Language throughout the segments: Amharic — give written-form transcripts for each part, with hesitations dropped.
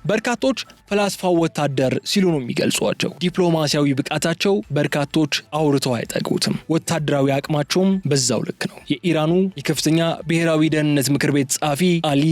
በርካቶች ፈላስፋው ወታደር ሲሉ ነው የሚገልጿቸው። ዲፕሎማሲያዊ ብቃታቸው በርካቶች አውርተው አይጠግቡትም። ወታደራዊ አቅማቸውም በዛው ልክ ነው። የኢራኑ የከፍተኛ ብሔራዊ ደህንነት ምክር ቤት ጸሐፊ አሊ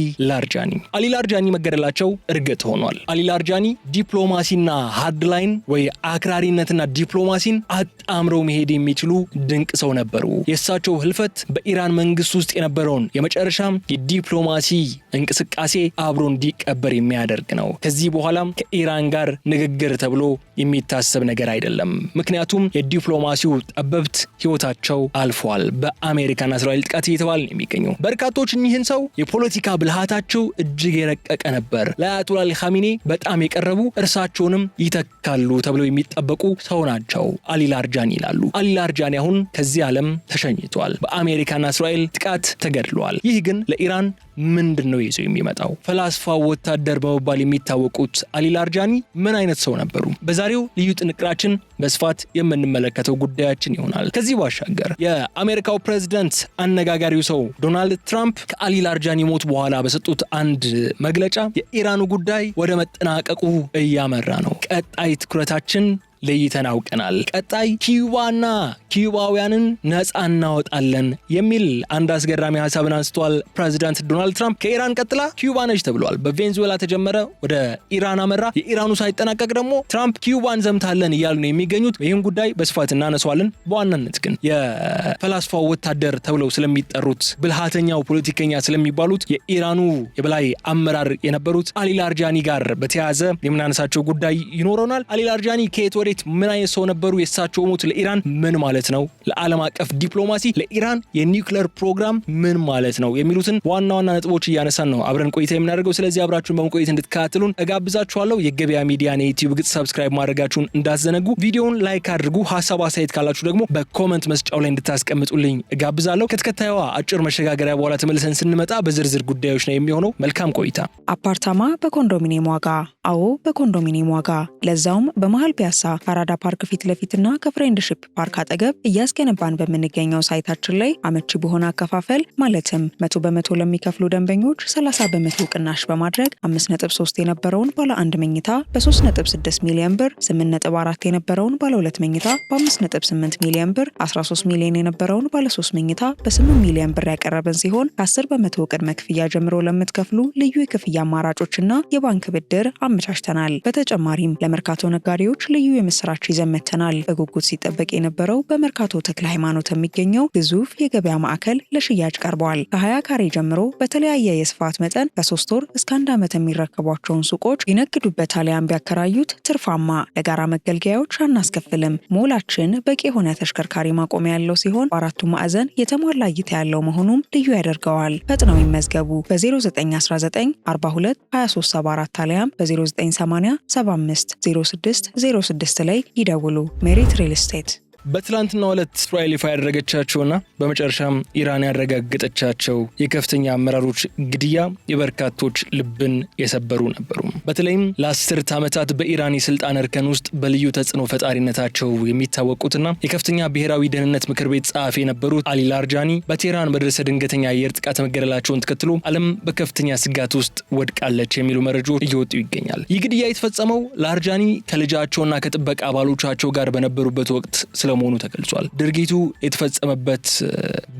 ላርጃኒ መገደላቸው እርግጥ ሆኗል። አሊ ላርጃኒ ዲፕሎማሲና ሃርድላይን ወይ አክራሪነትና ዲፕሎማሲን አጣምረው መሄድ የሚችሉ ድንቅ ሰው ነበሩ። የእሳቸው ህልፈት በኢራን መንግስት ውስጥ የነበረውን የመጨረሻም የዲፕሎማሲ እንቅስቃሴ አብሮ እንዲቀበር የሚያደርግ ነው። ከዚህ በኋላም ከኢራን ጋር ንግግር ተብሎ የሚታሰብ ነገር አይደለም። ምክንያቱም የዲፕሎማሲው ጠበብት ህይወታቸው አልፏል። በአሜሪካና እስራኤል ጥቃት እየተባለ ነው የሚገኘው። በርካቶች እኚህን ሰው የፖለቲካ ብልሃታቸው እጅግ የረቀቀ ነበር፣ ለአያቶላ አሊ ኻሜኒ በጣም የቀረቡ እርሳቸውንም ይተካሉ ተብለው የሚጠበቁ ሰው ናቸው አሊ ላርጃኒ ይላሉ። አሊ ላርጃኒ አሁን ከዚህ ዓለም ተሸኝቷል። በአሜሪካና እስራኤል ጥቃት ተገድሏል። ይህ ግን ለኢራን ምንድነው ይዞ የሚመጣው? ፈላስፋው ወታደር በመባል የሚታወቁት አሊ ላርጃኒ ምን አይነት ሰው ነበሩ? በዛሬው ልዩ ጥንቅራችን በስፋት የምንመለከተው ጉዳያችን ይሆናል። ከዚህ ባሻገር የአሜሪካው ፕሬዝዳንት አነጋጋሪው ሰው ዶናልድ ትራምፕ ከአሊ ላርጃኒ ሞት በኋላ በሰጡት አንድ መግለጫ የኢራኑ ጉዳይ ወደ መጠናቀቁ እያመራ ነው፣ ቀጣይ ትኩረታችን ለይተን አውቀናል፣ ቀጣይ ኪዩባና ኪዩባውያንን ነፃ እናወጣለን የሚል አንድ አስገራሚ ሐሳብን አንስቷል ፕሬዝዳንት ዶናልድ ትራምፕ። ከኢራን ቀጥላ ኪዩባ ነች ተብሏል። በቬንዙዌላ ተጀመረ፣ ወደ ኢራን አመራ። የኢራኑ ሳይጠናቀቅ ደግሞ ትራምፕ ኪዩባን ዘምታለን እያሉ ነው የሚገኙት። ይህን ጉዳይ በስፋት እናነሳዋለን። በዋናነት ግን የፈላስፋው ወታደር ተብለው ስለሚጠሩት ብልሃተኛው ፖለቲከኛ ስለሚባሉት የኢራኑ የበላይ አመራር የነበሩት አሊ ላርጃኒ ጋር በተያያዘ የምናነሳቸው ጉዳይ ይኖረናል። አሊ ላርጃኒ ከየት ወዴት ምን አይነት ሰው ነበሩ? የሳቸው ሞት ለኢራን ምን ማለት ነው? ለዓለም አቀፍ ዲፕሎማሲ፣ ለኢራን የኒውክሌር ፕሮግራም ምን ማለት ነው? የሚሉትን ዋና ዋና ነጥቦች እያነሳን ነው አብረን ቆይታ የምናደርገው። ስለዚህ አብራችሁን በመቆየት እንድትከታተሉን እጋብዛችኋለሁ። የገበያ ሚዲያን የዩቲዩብ ገጽ ሰብስክራይብ ማድረጋችሁን እንዳትዘነጉ። ቪዲዮውን ላይክ አድርጉ። ሀሳብ አስተያየት ካላችሁ ደግሞ በኮሜንት መስጫው ላይ እንድታስቀምጡልኝ እጋብዛለሁ። ከተከታዩዋ አጭር መሸጋገሪያ በኋላ ተመልሰን ስንመጣ በዝርዝር ጉዳዮች ነው የሚሆነው። መልካም ቆይታ። አፓርታማ በኮንዶሚኒየም ዋጋ። አዎ በኮንዶሚኒየም ዋጋ፣ ለዛውም በመሃል ፒያሳ አራዳ ፓርክ ፊት ለፊትና ከፍሬንድሺፕ ፓርክ አጠገብ እያስገነባን በምንገኘው ሳይታችን ላይ አመቺ በሆነ አከፋፈል ማለትም 100% ለሚከፍሉ ደንበኞች 30% ቅናሽ በማድረግ 5.3 የነበረውን ባለ 1 መኝታ በ3.6 ሚሊዮን ብር፣ 8.4 የነበረውን ባለ 2 መኝታ በ5.8 ሚሊዮን ብር፣ 13 ሚሊዮን የነበረውን ባለ 3 መኝታ በ8 ሚሊዮን ብር ያቀረብን ሲሆን ከ10% ቅድመ ክፍያ ጀምሮ ለምትከፍሉ ልዩ የክፍያ አማራጮችና የባንክ ብድር አመቻችተናል። በተጨማሪም ለመርካቶ ነጋዴዎች ልዩ የምስራች ይዘን መጥተናል። በጉጉት ሲጠበቅ የነበረው በመርካቶ ተክለ ሃይማኖት የሚገኘው ግዙፍ የገበያ ማዕከል ለሽያጭ ቀርበዋል። ከ20 ካሬ ጀምሮ በተለያየ የስፋት መጠን ከ3 ወር እስከ 1 ዓመት የሚረከቧቸውን ሱቆች ይነግዱበት አሊያም ቢያከራዩት ትርፋማ። ለጋራ መገልገያዎች አናስከፍልም። ሞላችን በቂ የሆነ ተሽከርካሪ ማቆሚያ ያለው ሲሆን በአራቱ ማዕዘን የተሟላ እይታ ያለው መሆኑም ልዩ ያደርገዋል። ፈጥነው ይመዝገቡ። በ0919 42 2374 አሊያም በ0980 75 06 06 ላይ ይደውሉ። ሜሪት ሪል ስቴት። በትላንትናው ዕለት እስራኤል ይፋ ያደረገቻቸውና በመጨረሻም ኢራን ያረጋገጠቻቸው የከፍተኛ አመራሮች ግድያ የበርካቶች ልብን የሰበሩ ነበሩ። በተለይም ለ10 ዓመታት በኢራን የስልጣን እርከን ውስጥ በልዩ ተጽዕኖ ፈጣሪነታቸው የሚታወቁትና የከፍተኛ ብሔራዊ ደህንነት ምክር ቤት ጸሐፊ የነበሩት አሊ ላርጃኒ በቴህራን በደረሰ ድንገተኛ የአየር ጥቃት መገደላቸውን ተከትሎ ዓለም በከፍተኛ ስጋት ውስጥ ወድቃለች የሚሉ መረጃዎች እየወጡ ይገኛል። ይህ ግድያ የተፈጸመው ላርጃኒ ከልጃቸውና ከጥበቃ አባሎቻቸው ጋር በነበሩበት ወቅት ስለመሆኑ ተገልጿል። ድርጊቱ የተፈጸመበት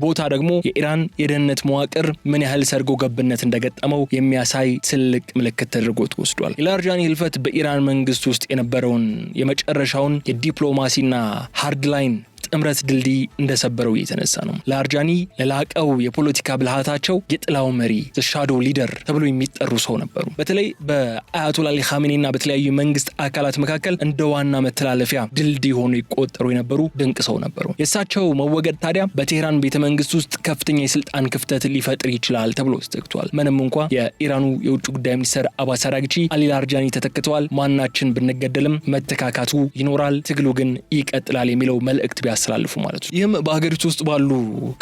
ቦታ ደግሞ የኢራን የደህንነት መዋቅር ምን ያህል ሰርጎ ገብነት እንደገጠመው የሚያሳይ ትልቅ ምልክት ተደርጎ ተወስዷል። የላርጃኒ ህልፈት በኢራን መንግስት ውስጥ የነበረውን የመጨረሻውን የዲፕሎማሲና ሃርድላይን ጥምረት ድልድይ እንደሰበረው እየተነሳ ነው። ላርጃኒ ለላቀው የፖለቲካ ብልሃታቸው የጥላው መሪ ሻዶው ሊደር ተብሎ የሚጠሩ ሰው ነበሩ። በተለይ በአያቶላ አሊ ኻሜኒና በተለያዩ መንግስት አካላት መካከል እንደ ዋና መተላለፊያ ድልድይ ሆኖ ይቆጠሩ የነበሩ ድንቅ ሰው ነበሩ። የእሳቸው መወገድ ታዲያ በቴህራን ቤተመንግስት ውስጥ ከፍተኛ የስልጣን ክፍተት ሊፈጥር ይችላል ተብሎ ተሰግቷል። ምንም እንኳ የኢራኑ የውጭ ጉዳይ ሚኒስትር አባስ አራግቺ አሊ ላርጃኒ ተተክተዋል፣ ማናችን ብንገደልም መተካካቱ ይኖራል፣ ትግሉ ግን ይቀጥላል የሚለው መልእክት ቢያስ እንዲያስተላልፉ ማለት ነው። ይህም በሀገሪቱ ውስጥ ባሉ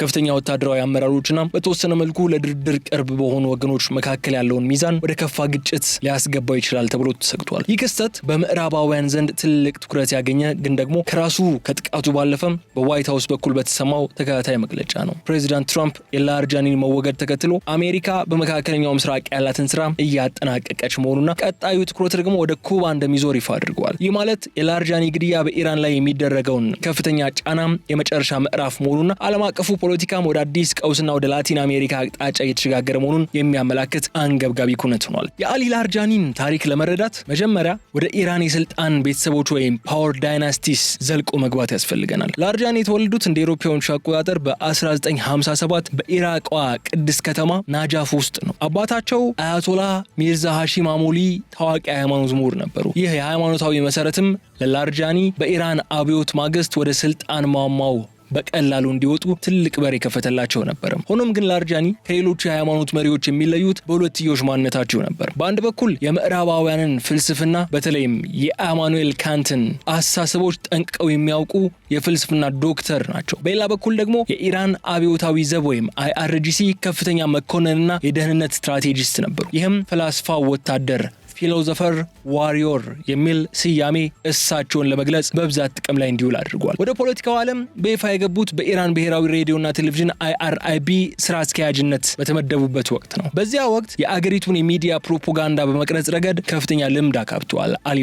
ከፍተኛ ወታደራዊ አመራሮችና በተወሰነ መልኩ ለድርድር ቅርብ በሆኑ ወገኖች መካከል ያለውን ሚዛን ወደ ከፋ ግጭት ሊያስገባው ይችላል ተብሎ ተሰግቷል። ይህ ክስተት በምዕራባውያን ዘንድ ትልቅ ትኩረት ያገኘ ግን ደግሞ ከራሱ ከጥቃቱ ባለፈም በዋይት ሃውስ በኩል በተሰማው ተከታታይ መግለጫ ነው። ፕሬዚዳንት ትራምፕ የላርጃኒን መወገድ ተከትሎ አሜሪካ በመካከለኛው ምስራቅ ያላትን ስራ እያጠናቀቀች መሆኑና ቀጣዩ ትኩረት ደግሞ ወደ ኩባ እንደሚዞር ይፋ አድርገዋል። ይህ ማለት የላርጃኒ ግድያ በኢራን ላይ የሚደረገውን ከፍተኛ ጫና የመጨረሻ ምዕራፍ መሆኑና ዓለም አቀፉ ፖለቲካም ወደ አዲስ ቀውስና ወደ ላቲን አሜሪካ አቅጣጫ እየተሸጋገረ መሆኑን የሚያመላክት አንገብጋቢ ኩነት ሆኗል። የአሊ ላርጃኒን ታሪክ ለመረዳት መጀመሪያ ወደ ኢራን የስልጣን ቤተሰቦች ወይም ፓወር ዳይናስቲስ ዘልቆ መግባት ያስፈልገናል። ላርጃኒ የተወለዱት እንደ አውሮፓውያን አቆጣጠር በ1957 በኢራቋ ቅድስት ከተማ ናጃፍ ውስጥ ነው። አባታቸው አያቶላ ሚርዛ ሃሺም አሞሊ ታዋቂ ሃይማኖት ምሁር ነበሩ። ይህ የሃይማኖታዊ መሰረትም ለላርጃኒ በኢራን አብዮት ማግስት ወደ ስልጣን ማማው በቀላሉ እንዲወጡ ትልቅ በር የከፈተላቸው ነበር። ሆኖም ግን ላርጃኒ ከሌሎች የሃይማኖት መሪዎች የሚለዩት በሁለትዮሽ ማንነታቸው ነበር። በአንድ በኩል የምዕራባውያንን ፍልስፍና በተለይም የኢማኑኤል ካንትን አስተሳሰቦች ጠንቅቀው የሚያውቁ የፍልስፍና ዶክተር ናቸው። በሌላ በኩል ደግሞ የኢራን አብዮታዊ ዘብ ወይም IRGC ከፍተኛ መኮንንና የደህንነት ስትራቴጂስት ነበሩ። ይህም ፈላስፋው ወታደር ፊሎዞፈር ዋሪዮር የሚል ስያሜ እሳቸውን ለመግለጽ በብዛት ጥቅም ላይ እንዲውል አድርጓል። ወደ ፖለቲካው ዓለም በይፋ የገቡት በኢራን ብሔራዊ ሬዲዮና ቴሌቪዥን IRIB ስራ አስኪያጅነት በተመደቡበት ወቅት ነው። በዚያ ወቅት የአገሪቱን የሚዲያ ፕሮፓጋንዳ በመቅረጽ ረገድ ከፍተኛ ልምድ አካብተዋል። አሊ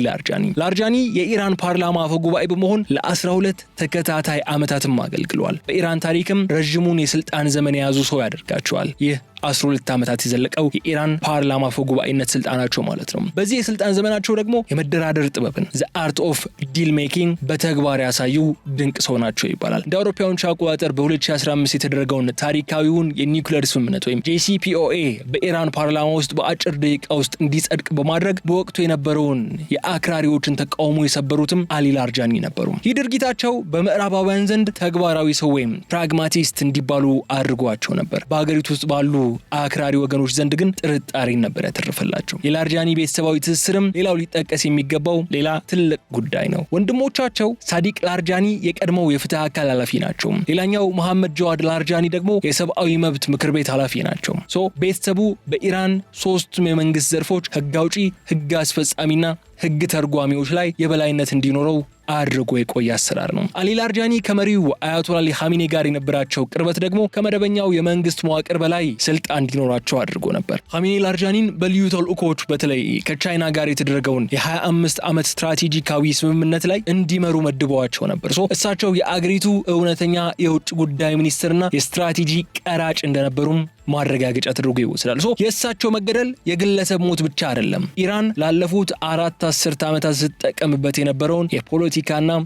ላርጃኒ የኢራን ፓርላማ አፈ ጉባኤ በመሆን ለ12 ተከታታይ ዓመታትም አገልግለዋል። በኢራን ታሪክም ረዥሙን የስልጣን ዘመን የያዙ ሰው ያደርጋቸዋል። ይህ 12 ዓመታት የዘለቀው የኢራን ፓርላማ አፈ ጉባኤነት ስልጣናቸው ማለት ነው። በዚህ የስልጣን ዘመናቸው ደግሞ የመደራደር ጥበብን the art of deal making በተግባር ያሳዩ ድንቅ ሰው ናቸው ይባላል። እንደ አውሮፓውያን አቆጣጠር በ2015 የተደረገውን ታሪካዊውን የኒውክሌር ስምምነት ወይም JCPOA በኢራን ፓርላማ ውስጥ በአጭር ደቂቃ ውስጥ እንዲጸድቅ በማድረግ በወቅቱ የነበረውን የአክራሪዎችን ተቃውሞ የሰበሩትም አሊ ላርጃኒ ነበሩ። ይህ ድርጊታቸው በምዕራባውያን ዘንድ ተግባራዊ ሰው ወይም ፕራግማቲስት እንዲባሉ አድርጓቸው ነበር። በአገሪቱ ውስጥ ባሉ አክራሪ ወገኖች ዘንድ ግን ጥርጣሬ ነበር ያተረፈላቸው። የላርጃኒ ቤተሰባዊ ትስስርም ሌላው ሊጠቀስ የሚገባው ሌላ ትልቅ ጉዳይ ነው። ወንድሞቻቸው ሳዲቅ ላርጃኒ የቀድሞው የፍትህ አካል ኃላፊ ናቸው። ሌላኛው መሐመድ ጃዋድ ላርጃኒ ደግሞ የሰብአዊ መብት ምክር ቤት ኃላፊ ናቸው። ቤተሰቡ በኢራን ሶስቱም የመንግስት ዘርፎች ህግ አውጪ፣ ህግ አስፈጻሚና ህግ ተርጓሚዎች ላይ የበላይነት እንዲኖረው አድርጎ የቆየ አሰራር ነው። አሊ ላርጃኒ ከመሪው አያቶላ አሊ ኻሜኒ ጋር የነበራቸው ቅርበት ደግሞ ከመደበኛው የመንግስት መዋቅር በላይ ስልጣን እንዲኖራቸው አድርጎ ነበር። ኻሜኒ ላርጃኒን በልዩ ተልእኮዎች በተለይ ከቻይና ጋር የተደረገውን የ25 ዓመት ስትራቴጂካዊ ስምምነት ላይ እንዲመሩ መድበዋቸው ነበር። እሳቸው የአገሪቱ እውነተኛ የውጭ ጉዳይ ሚኒስትርና የስትራቴጂ ቀራጭ እንደነበሩም ማረጋገጫ ተደርጎ ይወስዳል። የእሳቸው መገደል የግለሰብ ሞት ብቻ አይደለም። ኢራን ላለፉት 4 አስርት ዓመታት ስትጠቀምበት የነበረውን የፖለቲካና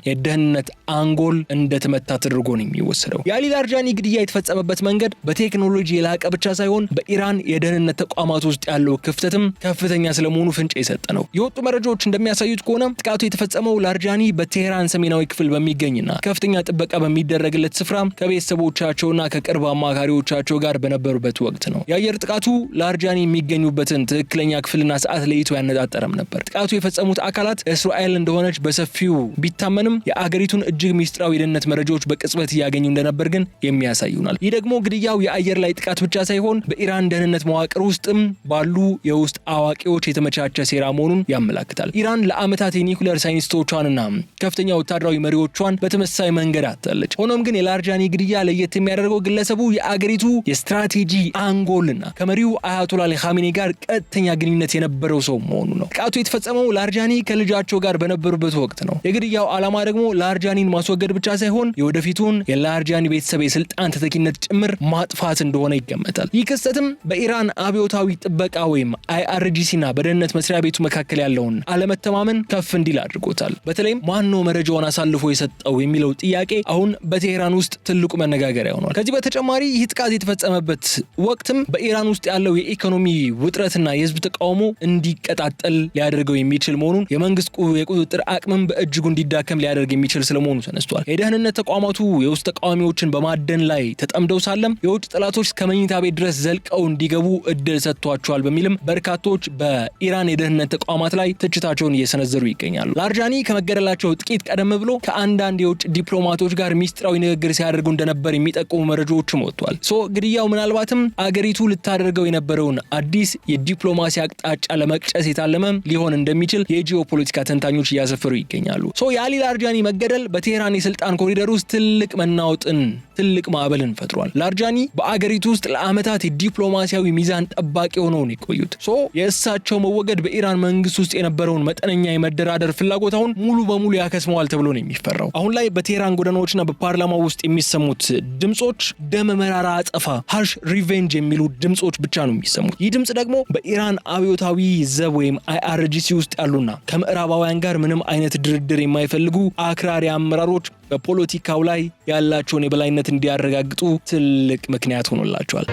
የደህንነት አንጎል እንደተመታ ተደርጎ ነው የሚወሰደው። የአሊ ላርጃኒ ግድያ የተፈጸመበት መንገድ በቴክኖሎጂ የላቀ ብቻ ሳይሆን በኢራን የደህንነት ተቋማት ውስጥ ያለው ክፍተትም ከፍተኛ ስለመሆኑ ፍንጭ የሰጠ ነው። የወጡ መረጃዎች እንደሚያሳዩት ከሆነ ጥቃቱ የተፈጸመው ላርጃኒ በቴህራን ሰሜናዊ ክፍል በሚገኝና ከፍተኛ ጥበቃ በሚደረግለት ስፍራ ከቤተሰቦቻቸውና ከቅርብ አማካሪዎቻቸው ጋር በነበሩበት ወቅት ነው። የአየር ጥቃቱ ላርጃኒ የሚገኙበትን ትክክለኛ ክፍልና ሰዓት ለይቶ ያነጣጠረም ነበር። ጥቃቱ የፈጸሙት አካላት እስራኤል እንደሆነች በሰፊው ቢታመንም የአገሪቱን እጅግ ሚስጥራዊ የደህንነት መረጃዎች በቅጽበት እያገኙ እንደነበር ግን የሚያሳዩናል። ይህ ደግሞ ግድያው የአየር ላይ ጥቃት ብቻ ሳይሆን በኢራን ደህንነት መዋቅር ውስጥም ባሉ የውስጥ አዋቂዎች የተመቻቸ ሴራ መሆኑን ያመላክታል። ኢራን ለዓመታት የኒውክሌር ሳይንቲስቶቿንና ከፍተኛ ወታደራዊ መሪዎቿን በተመሳሳይ መንገድ አታለች። ሆኖም ግን የላርጃኒ ግድያ ለየት የሚያደርገው ግለሰቡ የአገሪቱ የስትራቴጂ አንጎልና ከመሪው አያቶላ አሊ ኻሜኒ ጋር ቀጥተኛ ግንኙነት የነበረው ሰው መሆኑ ነው። ጥቃቱ የተፈጸመው ላርጃኒ ከልጃቸው ጋር በነበሩበት ወቅት ነው። የግድያው ዓላማ ደግሞ ላርጃኒን ማስወገድ ብቻ ሳይሆን የወደፊቱን የላርጃኒ ቤተሰብ የስልጣን ተተኪነት ጭምር ማጥፋት እንደሆነ ይገመታል። ይህ ክስተትም በኢራን አብዮታዊ ጥበቃ ወይም IRGCና በደህንነት መስሪያ ቤቱ መካከል ያለውን አለመተማመን ከፍ እንዲል አድርጎታል። በተለይም ማነው መረጃውን አሳልፎ የሰጠው የሚለው ጥያቄ አሁን በቴህራን ውስጥ ትልቁ መነጋገሪያ ሆኗል። ከዚህ በተጨማሪ ይህ ጥቃት የተፈጸመበት ወቅትም በኢራን ውስጥ ያለው የኢኮኖሚ ውጥረትና የህዝብ ተቃውሞ እንዲቀጣጠል ሊያደርገው የሚችል መሆኑን የመንግስት የቁጥጥር አቅምም በእጅጉ እንዲዳከም ሊያደርግ የሚችል ስለመሆኑ ተነስቷል። የደህንነት ተቋማቱ የውስጥ ተቃዋሚዎችን በማደን ላይ ተጠምደው ሳለም የውጭ ጠላቶች ከመኝታ ቤት ድረስ ዘልቀው እንዲገቡ እድል ሰጥቷቸዋል በሚልም በርካቶች በኢራን የደህንነት ተቋማት ላይ ትችታቸውን እየሰነዘሩ ይገኛሉ። ላርጃኒ ከመገደላቸው ጥቂት ቀደም ብሎ ከአንዳንድ የውጭ ዲፕሎማቶች ጋር ሚስጥራዊ ንግግር ሲያደርጉ እንደነበር የሚጠቁሙ መረጃዎችም ወጥቷል። ግድያው ምናልባትም አገሪቱ ልታደርገው የነበረውን አዲስ የዲፕሎማሲ አቅጣጫ ለመቅጨስ የታለመ ሊሆን እንደሚችል የጂኦፖለቲካ ተንታኞች እያሰፈሩ ይገኛሉ። የአሊ ላርጃኒ መገደል በቴህራን የስልጣን ኮሪደር ውስጥ ትልቅ መናወጥን፣ ትልቅ ማዕበልን ፈጥሯል። ላርጃኒ በአገሪቱ ውስጥ ለዓመታት የዲፕሎማሲያዊ ሚዛን ጠባቂ ሆነው ነው የቆዩት። የእሳቸው መወገድ በኢራን መንግስት ውስጥ የነበረውን መጠነኛ የመደራደር ፍላጎት አሁን ሙሉ በሙሉ ያከስመዋል ተብሎ ነው የሚፈራው። አሁን ላይ በቴህራን ጎዳናዎችና በፓርላማው ውስጥ የሚሰሙት ድምጾች ደም መራራ አጸፋ፣ ሃርሽ ሪቬንጅ የሚሉ ድምጾች ብቻ ነው የሚሰሙት። ይህ ድምጽ ደግሞ በኢራን አብዮታዊ ዘብ ወይም IRGC ውስጥ ያሉና ከምዕራባውያን ጋር ምንም አይነት ድርድር የማይፈልጉ አክራሪ አመራሮች በፖለቲካው ላይ ያላቸውን የበላይነት እንዲያረጋግጡ ትልቅ ምክንያት ሆኖላቸዋል።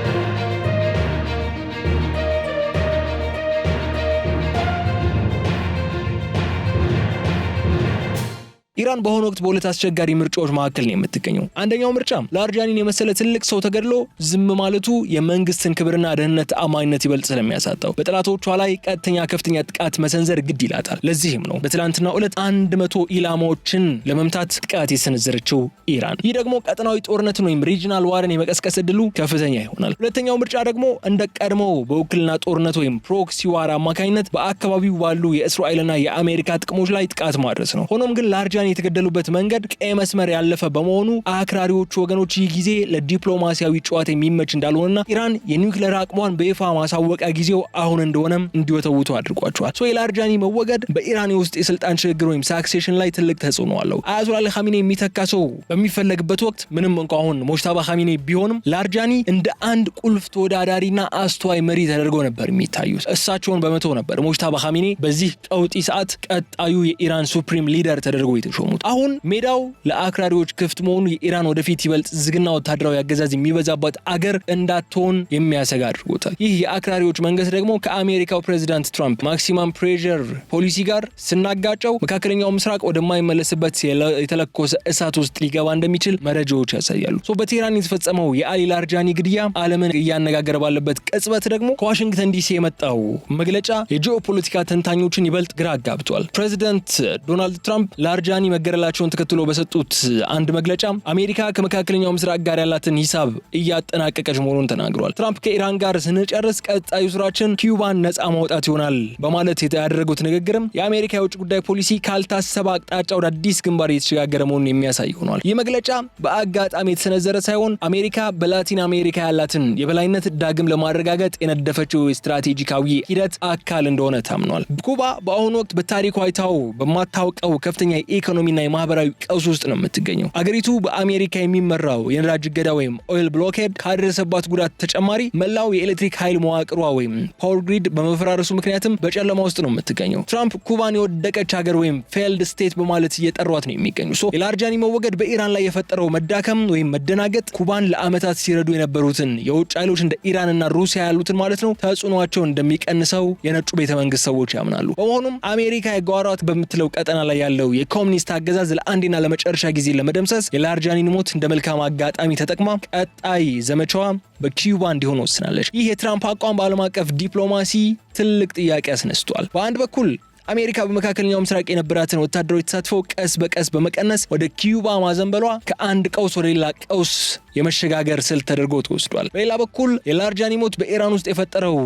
ኢራን በአሁኑ ወቅት በሁለት አስቸጋሪ ምርጫዎች መካከል ነው የምትገኘው። አንደኛው ምርጫ ላርጃኒን የመሰለ ትልቅ ሰው ተገድሎ ዝም ማለቱ የመንግስትን ክብርና ደህንነት ተአማኒነት ይበልጥ ስለሚያሳጣው በጠላቶቿ ላይ ቀጥተኛ ከፍተኛ ጥቃት መሰንዘር ግድ ይላታል። ለዚህም ነው በትላንትናው ዕለት 100 ኢላማዎችን ለመምታት ጥቃት የሰነዘረችው ኢራን። ይህ ደግሞ ቀጠናዊ ጦርነትን ወይም ሪጂናል ዋርን የመቀስቀስ ዕድሉ ከፍተኛ ይሆናል። ሁለተኛው ምርጫ ደግሞ እንደ ቀድሞው በውክልና ጦርነት ወይም ፕሮክሲ ዋር አማካኝነት በአካባቢው ባሉ የእስራኤልና የአሜሪካ ጥቅሞች ላይ ጥቃት ማድረስ ነው። ሆኖም ግን ላርጃኒ የተገደሉበት መንገድ ቀይ መስመር ያለፈ በመሆኑ አክራሪዎቹ ወገኖች ይህ ጊዜ ለዲፕሎማሲያዊ ጨዋታ የሚመች እንዳልሆነና ኢራን የኒውክሌር አቅሟን በይፋ ማሳወቂያ ጊዜው አሁን እንደሆነም እንዲወተውቱ አድርጓቸዋል። የላርጃኒ መወገድ በኢራን ውስጥ የስልጣን ሽግግር ወይም ሳክሴሽን ላይ ትልቅ ተጽዕኖ አለው። አያቶላህ ኻሜኒ የሚተካ ሰው በሚፈለግበት ወቅት ምንም እንኳን አሁን ሙጅተባ ኻሜኒ ቢሆንም ላርጃኒ እንደ አንድ ቁልፍ ተወዳዳሪና አስተዋይ መሪ ተደርገው ነበር የሚታዩት። እሳቸውን በመተው ነበር ሙጅተባ ኻሜኒ በዚህ ቀውጢ ሰዓት ቀጣዩ የኢራን ሱፕሪም ሊደር ተደርጎ የተሾሙት። አሁን ሜዳው ለአክራሪዎች ክፍት መሆኑ የኢራን ወደፊት ይበልጥ ዝግና ወታደራዊ አገዛዝ የሚበዛባት አገር እንዳትሆን የሚያሰጋ አድርጎታል። ይህ የአክራሪዎች መንግስት ደግሞ ከአሜሪካው ፕሬዚዳንት ትራምፕ ማክሲማም ፕሬዠር ፖሊሲ ጋር ስናጋጨው መካከለኛው ምስራቅ ወደማይመለስበት የተለኮሰ እሳት ውስጥ ሊገባ እንደሚችል መረጃዎች ያሳያሉ። በቴህራን የተፈጸመው የአሊ ላርጃኒ ግድያ ዓለምን እያነጋገረ ባለበት ቅጽበት ደግሞ ከዋሽንግተን ዲሲ የመጣው መግለጫ የጂኦፖለቲካ ተንታኞችን ይበልጥ ግራ አጋብቷል። ፕሬዚዳንት ዶናልድ ትራምፕ ላርጃኒ መገደላቸውን ተከትሎ በሰጡት አንድ መግለጫ አሜሪካ ከመካከለኛው ምስራቅ ጋር ያላትን ሂሳብ እያጠናቀቀች መሆኑን ተናግሯል። ትራምፕ ከኢራን ጋር ስንጨርስ ቀጣዩ ስራችን ኪዩባን ነፃ ማውጣት ይሆናል በማለት ያደረጉት ንግግርም የአሜሪካ የውጭ ጉዳይ ፖሊሲ ካልታሰበ አቅጣጫ ወደ አዲስ ግንባር እየተሸጋገረ መሆኑን የሚያሳይ ሆኗል። ይህ መግለጫ በአጋጣሚ የተሰነዘረ ሳይሆን አሜሪካ በላቲን አሜሪካ ያላትን የበላይነት ዳግም ለማረጋገጥ የነደፈችው ስትራቴጂካዊ ሂደት አካል እንደሆነ ታምኗል። ኩባ በአሁኑ ወቅት በታሪኳ አይታው በማታውቀው ከፍተኛ የኢኮኖሚና የማህበራዊ ቀውስ ውስጥ ነው የምትገኘው። አገሪቱ በአሜሪካ የሚመራው የነዳጅ እገዳ ወይም ኦይል ብሎኬድ ካደረሰባት ጉዳት ተጨማሪ መላው የኤሌክትሪክ ኃይል መዋቅሯ ወይም ፓወር ግሪድ በመፈራረሱ ምክንያትም በጨለማ ውስጥ ነው የምትገኘው። ትራምፕ ኩባን የወደቀች ሀገር ወይም ፌልድ ስቴት በማለት እየጠሯት ነው የሚገኙ። የላርጃኒ መወገድ በኢራን ላይ የፈጠረው መዳከም ወይም መደናገጥ ኩባን ለአመታት ሲረዱ የነበሩትን የውጭ ኃይሎች እንደ ኢራንና ሩሲያ ያሉትን ማለት ነው ተጽዕኖአቸው እንደሚቀንሰው የነጩ ቤተመንግስት ሰዎች ያምናሉ። በመሆኑም አሜሪካ የጓሯት በምትለው ቀጠና ላይ ያለው የኮሚኒስት አገዛዝ ለአንዴና ለመጨረሻ ጊዜ ለመደምሰስ የላርጃኒን ሞት እንደ መልካም አጋጣሚ ተጠቅማ ቀጣይ ዘመቻዋ በኪዩባ እንዲሆን ወስናለች። ይህ የትራምፕ አቋም በዓለም አቀፍ ዲፕሎማሲ ትልቅ ጥያቄ አስነስቷል። በአንድ በኩል አሜሪካ በመካከለኛው ምስራቅ የነበራትን ወታደራዊ ተሳትፎ ቀስ በቀስ በመቀነስ ወደ ኪዩባ ማዘንበሏ ከአንድ ቀውስ ወደ ሌላ ቀውስ የመሸጋገር ስልት ተደርጎ ተወስዷል። በሌላ በኩል የላርጃኒ ሞት በኢራን ውስጥ የፈጠረው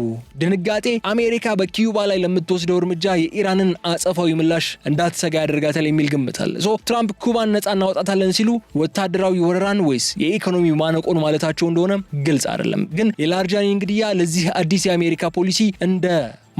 ድንጋጤ አሜሪካ በኪዩባ ላይ ለምትወስደው እርምጃ የኢራንን አጸፋዊ ምላሽ እንዳትሰጋ ያደርጋታል የሚል ግምት አለ። ትራምፕ ኩባን ነፃ እናወጣታለን ሲሉ ወታደራዊ ወረራን ወይስ የኢኮኖሚ ማነቆን ማለታቸው እንደሆነ ግልጽ አይደለም። ግን የላርጃኒ እንግዲያ ለዚህ አዲስ የአሜሪካ ፖሊሲ እንደ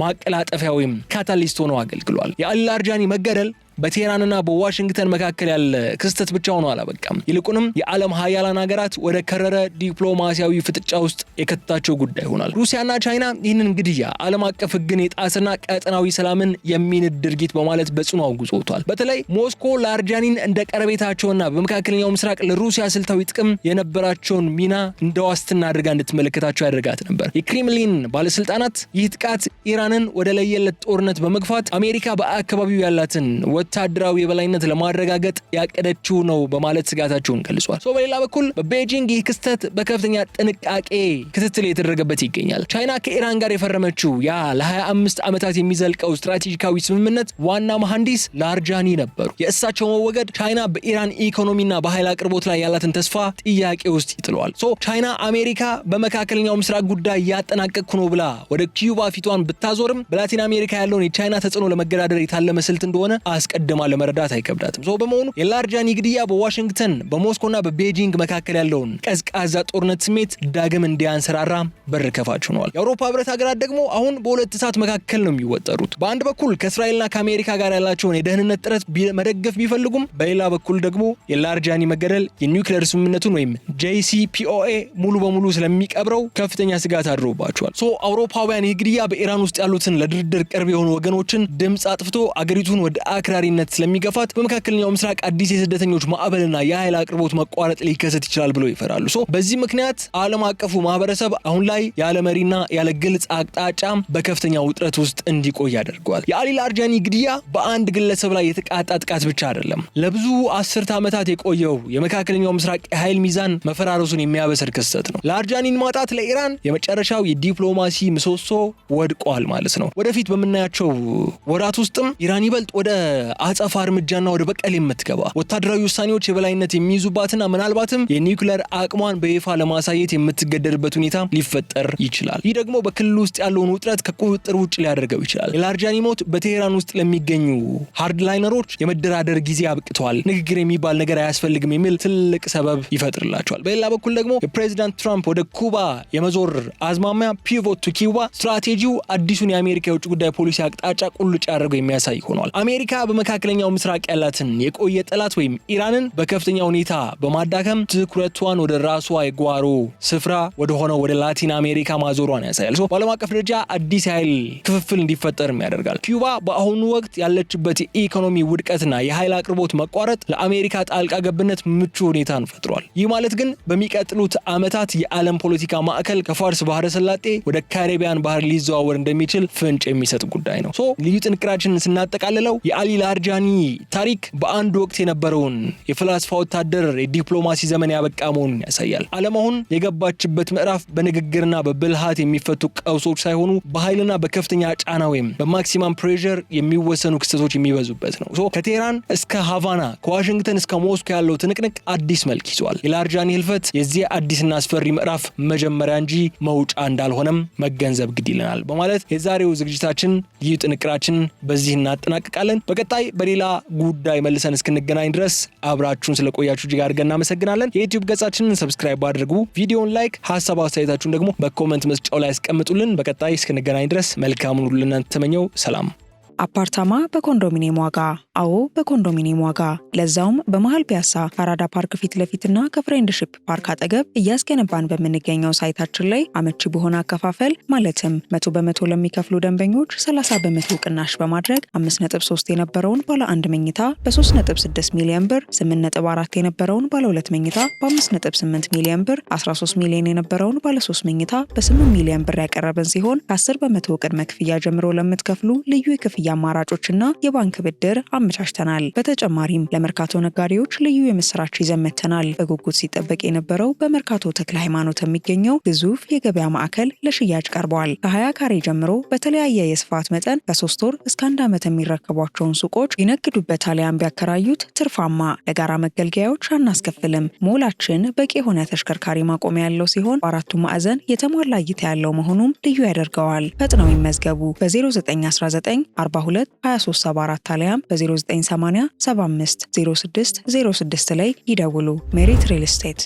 ማቀላጠፊያ ወይም ካታሊስት ሆኖ አገልግሏል። የአሊ ላርጃኒ መገደል በቴህራንና በዋሽንግተን መካከል ያለ ክስተት ብቻ ሆኖ አላበቃም። ይልቁንም የዓለም ሀያላን ሀገራት ወደ ከረረ ዲፕሎማሲያዊ ፍጥጫ ውስጥ የከተታቸው ጉዳይ ሆኗል። ሩሲያና ቻይና ይህንን ግድያ ዓለም አቀፍ ሕግን የጣሰና ቀጠናዊ ሰላምን የሚንድ ድርጊት በማለት በጽኑ አውግዘውታል። በተለይ ሞስኮ ላርጃኒን እንደ ቀረቤታቸውና በመካከለኛው ምስራቅ ለሩሲያ ስልታዊ ጥቅም የነበራቸውን ሚና እንደ ዋስትና አድርጋ እንድትመለከታቸው ያደርጋት ነበር። የክሬምሊን ባለስልጣናት ይህ ጥቃት ኢራንን ወደ ለየለት ጦርነት በመግፋት አሜሪካ በአካባቢው ያላትን ወታደራዊ የበላይነት ለማረጋገጥ ያቀደችው ነው በማለት ስጋታቸውን ገልጿል። በሌላ በኩል በቤጂንግ ይህ ክስተት በከፍተኛ ጥንቃቄ ክትትል የተደረገበት ይገኛል። ቻይና ከኢራን ጋር የፈረመችው ያ ለ25 ዓመታት የሚዘልቀው ስትራቴጂካዊ ስምምነት ዋና መሐንዲስ ላርጃኒ ነበሩ። የእሳቸው መወገድ ቻይና በኢራን ኢኮኖሚና በኃይል አቅርቦት ላይ ያላትን ተስፋ ጥያቄ ውስጥ ይጥለዋል። አሜሪካ በመካከለኛው ምስራቅ ጉዳይ ያጠናቀቅኩ ነው ብላ ወደ ኪዩባ ፊቷን ብታዞርም በላቲን አሜሪካ ያለውን የቻይና ተጽዕኖ ለመገዳደር የታለመ ስልት እንደሆነ አስቀድማ ለመረዳት አይከብዳትም። በመሆኑ የላርጃኒ ግድያ በዋሽንግተን በሞስኮና በቤጂንግ መካከል ያለውን ቀዝቃዛ ጦርነት ስሜት ዳግም እንዲያንሰራራ በር ከፋች ሆኗል። የአውሮፓ ህብረት ሀገራት ደግሞ አሁን በሁለት እሳት መካከል ነው የሚወጠሩት። በአንድ በኩል ከእስራኤልና ከአሜሪካ ጋር ያላቸውን የደህንነት ጥረት መደገፍ ቢፈልጉም፣ በሌላ በኩል ደግሞ የላርጃኒ መገደል የኒውክሌር ስምምነቱን ወይም JCPOA ሙሉ በሙሉ ስለሚቀብረው ከፍተኛ ስጋት አድሮባቸዋል። አውሮፓውያን ይህ ግድያ በኢራን ውስጥ ያሉትን ለድርድር ቅርብ የሆኑ ወገኖችን ድምፅ አጥፍቶ አገሪቱን ወደ አክራሪነት ስለሚገፋት በመካከለኛው ምስራቅ አዲስ የስደተኞች ማዕበልና የኃይል አቅርቦት መቋረጥ ሊከሰት ይችላል ብለው ይፈራሉ። በዚህ ምክንያት ዓለም አቀፉ ማህበረሰብ አሁን ላይ ያለ መሪና ያለ ግልጽ አቅጣጫ በከፍተኛ ውጥረት ውስጥ እንዲቆይ ያደርገዋል። የአሊ ላርጃኒ ግድያ በአንድ ግለሰብ ላይ የተቃጣ ጥቃት ብቻ አይደለም። ለብዙ አስርተ ዓመታት የቆየው የመካከለኛው ምስራቅ የኃይል ሚዛን መፈራረሱን የሚያበስር ክስተት ነው። ላርጃኒን ማጣት ለኢራን የመጨረሻው የዲፕሎማሲ ምሰሶ ወድቋል ማለት ነው። ወደፊት በምናያቸው ወራት ውስጥም ኢራን ይበልጥ ወደ አጸፋ እርምጃና ወደ በቀል የምትገባ ወታደራዊ ውሳኔዎች የበላይነት የሚይዙባትና ምናልባትም የኒውክሌር አቅሟን በይፋ ለማሳየት የምትገደድበት ሁኔታ ሊፈጠር ይችላል። ይህ ደግሞ በክልል ውስጥ ያለውን ውጥረት ከቁጥጥር ውጭ ሊያደርገው ይችላል። የላርጃኒ ሞት በቴህራን ውስጥ ለሚገኙ ሃርድላይነሮች የመደራደር ጊዜ አብቅተዋል፣ ንግግር የሚባል ነገር አያስፈልግም የሚል ትልቅ ሰበብ ይፈጥርላቸዋል። በሌላ በኩል ደግሞ የፕሬዚዳንት ትራምፕ ወደ ኩባ የመዞር አዝማሚያ ፒቮት ቱ ኩባ ስትራቴጂው አዲሱን የአሜሪካ የውጭ ጉዳይ ፖሊሲ አቅጣጫ ቁልጭ አድርገው የሚያሳይ ሆኗል። አሜሪካ በመካከለኛው ምስራቅ ያላትን የቆየ ጠላት ወይም ኢራንን በከፍተኛ ሁኔታ በማዳከም ትኩረቷን ወደ ራሷ የጓሮ ስፍራ ወደ ሆነው ወደ ላቲን አሜሪካ ማዞሯን ያሳያል። በዓለም አቀፍ ደረጃ አዲስ የኃይል ክፍፍል እንዲፈጠርም ያደርጋል። ኩባ በአሁኑ ወቅት ያለችበት የኢኮኖሚ ውድቀትና የኃይል አቅርቦት መቋረጥ ለአሜሪካ ጣልቃ ገብነት ምቹ ሁኔታን ፈጥሯል። ይህ ማለት ግን በሚቀጥሉት ዓመታት የዓለም ፖለቲካ ማዕከል ከፋርስ ባህረ ሰላጤ ወደ ካሪቢያን ባህር ሊዘዋወር እንደሚችል ፍንጭ የሚሰጥ ጉዳይ ነው። ልዩ ጥንቅራችንን ስናጠቃልለው የአሊ ላርጃኒ ታሪክ በአንድ ወቅት የነበረውን የፍላስፋ ወታደር የዲፕሎማሲ ዘመን ያበቃ መሆኑን ያሳያል። ዓለም አሁን የገባችበት ምዕራፍ በንግግርና በብልሃት የሚፈቱ ቀውሶች ሳይሆኑ በኃይልና በከፍተኛ ጫና ወይም በማክሲማም ፕሬሸር የሚወሰኑ ክስተቶች የሚበዙበት ነው። ከቴህራን እስከ ሃቫና ከዋሽንግተን እስከ ሞስኮ ያለው ትንቅንቅ አዲስ መልክ ይዟል። የላርጃኒ ህልፈት የዚህ አዲስና አስፈሪ ምዕራፍ መጀመሪያ እንጂ መውጫ እንዳልሆነም መገንዘብ ግድ ይለናል በማለት የዛሬው ዝግጅታችን ይህ ጥንቅራችን በዚህ እናጠናቅቃለን። በቀጣይ በሌላ ጉዳይ መልሰን እስክንገናኝ ድረስ አብራችሁን ስለቆያችሁ እጅግ አድርገን እናመሰግናለን። የዩቲዩብ ገጻችንን ሰብስክራይብ አድርጉ፣ ቪዲዮውን ላይክ፣ ሀሳብ አስተያየታችሁን ደግሞ በኮሜንት መስጫው ላይ ያስቀምጡልን። በቀጣይ እስክንገናኝ ድረስ መልካሙን ሁሉ ለእናንተ ተመኘው። ሰላም። አፓርታማ በኮንዶሚኒየም ዋጋ። አዎ በኮንዶሚኒየም ዋጋ፣ ለዛውም በመሃል ፒያሳ ከአራዳ ፓርክ ፊት ለፊትና ከፍሬንድሺፕ ፓርክ አጠገብ እያስገነባን በምንገኘው ሳይታችን ላይ አመቺ በሆነ አከፋፈል ማለትም 100% ለሚከፍሉ ደንበኞች 30% ቅናሽ በማድረግ 5.3 የነበረውን ባለ 1 መኝታ በ3.6 ሚሊዮን ብር፣ 8.4 የነበረውን ባለ 2 መኝታ በ5.8 ሚሊዮን ብር፣ 13 ሚሊዮን የነበረውን ባለ 3 መኝታ በ8 ሚሊዮን ብር ያቀረብን ሲሆን ከ10% ቅድመ ክፍያ ጀምሮ ለምትከፍሉ ልዩ የክፍያ አማራጮችና የባንክ ብድር አመቻችተናል። በተጨማሪም ለመርካቶ ነጋዴዎች ልዩ የምስራች ይዘን መጥተናል። በጉጉት ሲጠበቅ የነበረው በመርካቶ ተክለ ሃይማኖት የሚገኘው ግዙፍ የገበያ ማዕከል ለሽያጭ ቀርበዋል። ከ20 ካሬ ጀምሮ በተለያየ የስፋት መጠን ከ3 ወር እስከ 1 ዓመት የሚረከቧቸውን ሱቆች ይነግዱበት አሊያም ቢያከራዩት ትርፋማ። ለጋራ መገልገያዎች አናስከፍልም። ሞላችን በቂ የሆነ ተሽከርካሪ ማቆሚያ ያለው ሲሆን በአራቱ ማዕዘን የተሟላ እይታ ያለው መሆኑም ልዩ ያደርገዋል። ፈጥነው ይመዝገቡ። በ0919 42 2374 አሊያም በ0980 75 06 06 ላይ ይደውሉ። ሜሪት ሪል ስቴት